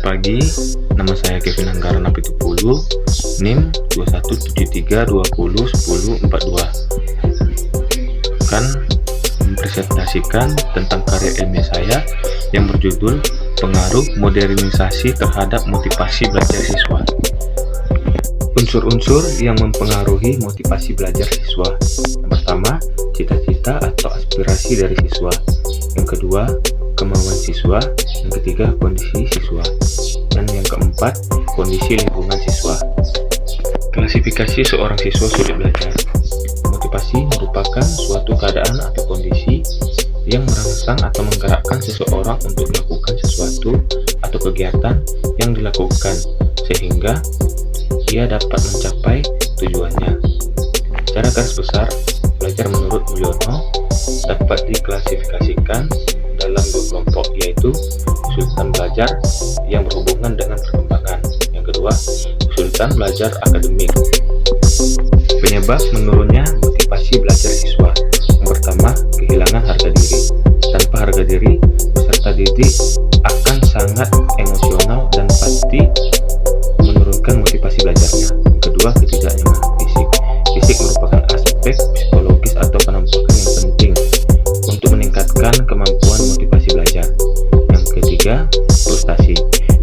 pagi, nama saya Kevin Anggara Napitupulu, NIM 2173201042. Akan mempresentasikan tentang karya ilmiah saya yang berjudul Pengaruh Modernisasi Terhadap Motivasi Belajar Siswa. Unsur-unsur yang mempengaruhi motivasi belajar siswa. Yang pertama, cita-cita atau aspirasi dari siswa. Yang kedua, kemauan siswa. Yang ketiga, kondisi siswa. Dan yang keempat, kondisi lingkungan siswa. Klasifikasi seorang siswa sulit belajar. Motivasi merupakan suatu keadaan atau kondisi yang merangsang atau menggerakkan seseorang untuk melakukan sesuatu atau kegiatan yang dilakukan sehingga ia dapat mencapai tujuannya. Secara garis besar, belajar menurut Mulyono dapat diklasifikasikan dalam dua kelompok, yaitu kesulitan belajar yang berhubungan dengan perkembangan. Yang kedua, kesulitan belajar akademik. Penyebab menurunnya motivasi belajar siswa. Yang pertama, kehilangan harga diri. Tanpa harga diri, peserta didik akan sangat emosional dan pasti menurunkan motivasi belajarnya. Yang kedua, ketidaknyamanan fisik. Fisik merupakan aspek psikologis atau penampakan yang penting untuk meningkatkan kemampuan motivasi belajar. Yang ketiga, frustasi.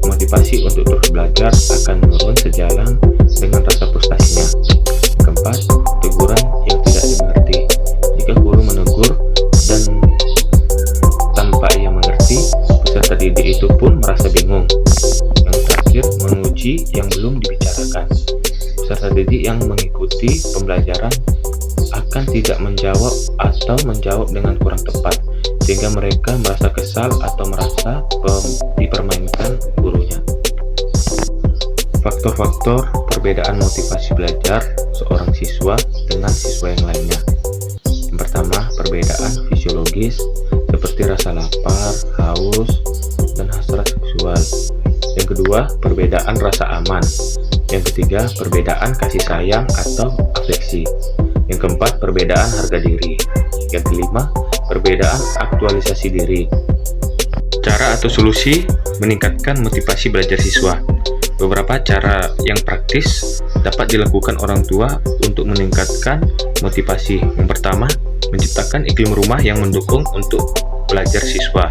Motivasi untuk terus belajar akan menurun sejalan dengan rasa frustasinya. Keempat, teguran yang tidak dimengerti. Jika guru menegur dan tanpa ia mengerti, peserta didik itu pun merasa bingung. Yang terakhir, menguji yang belum dibicarakan. Peserta didik yang mengikuti pembelajaran akan tidak menjawab atau menjawab dengan kurang tepat, sehingga mereka merasa kesal atau merasa dipermainkan gurunya. Faktor-faktor perbedaan motivasi belajar seorang siswa dengan siswa yang lainnya. Yang pertama, perbedaan fisiologis seperti rasa lapar, haus, dan hasrat seksual. Yang kedua, perbedaan rasa aman. Yang ketiga, perbedaan kasih sayang atau afeksi. Yang keempat, perbedaan harga diri. Yang kelima, perbedaan aktualisasi diri. Cara atau solusi meningkatkan motivasi belajar siswa. Beberapa cara yang praktis dapat dilakukan orang tua untuk meningkatkan motivasi. Yang pertama, menciptakan iklim rumah yang mendukung untuk belajar siswa.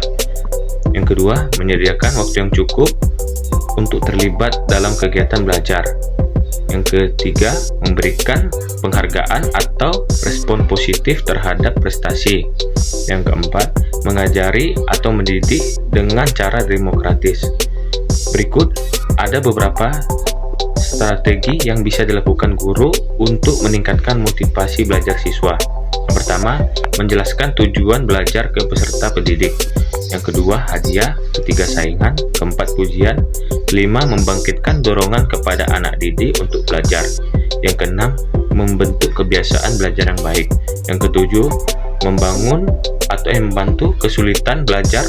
Yang kedua, menyediakan waktu yang cukup untuk terlibat dalam kegiatan belajar. Yang ketiga, memberikan penghargaan atau respon positif terhadap prestasi. Yang keempat, mengajari atau mendidik dengan cara demokratis. Berikut ada beberapa strategi yang bisa dilakukan guru untuk meningkatkan motivasi belajar siswa. Yang pertama, menjelaskan tujuan belajar ke peserta pendidik. Yang kedua, hadiah. Ketiga, saingan. Keempat, pujian. Kelima, membangkitkan dorongan kepada anak didik untuk belajar. Yang keenam, membentuk kebiasaan belajar yang baik. Yang ketujuh, membangun atau membantu kesulitan belajar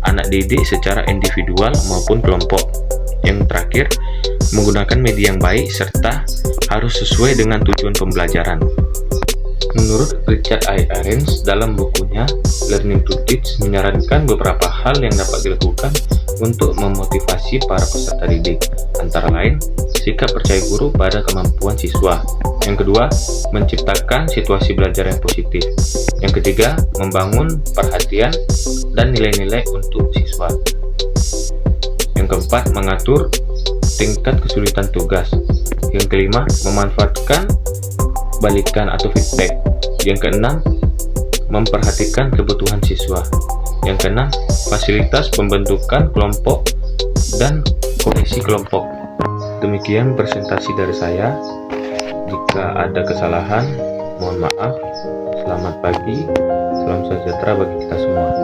anak didik secara individual maupun kelompok. Yang terakhir, menggunakan media yang baik serta harus sesuai dengan tujuan pembelajaran. Menurut Richard I. Arens dalam bukunya Learning to Teach menyarankan beberapa hal yang dapat dilakukan untuk memotivasi para peserta didik, antara lain sikap percaya guru pada kemampuan siswa. Yang kedua, menciptakan situasi belajar yang positif. Yang ketiga, membangun perhatian dan nilai-nilai untuk siswa. Yang keempat, mengatur tingkat kesulitan tugas. Yang kelima, memanfaatkan balikan atau feedback. Yang keenam, memperhatikan kebutuhan siswa. Yang keenam, fasilitas pembentukan kelompok dan kohesi kelompok. Demikian presentasi dari saya. Jika ada kesalahan, mohon maaf. Selamat pagi, salam sejahtera bagi kita semua.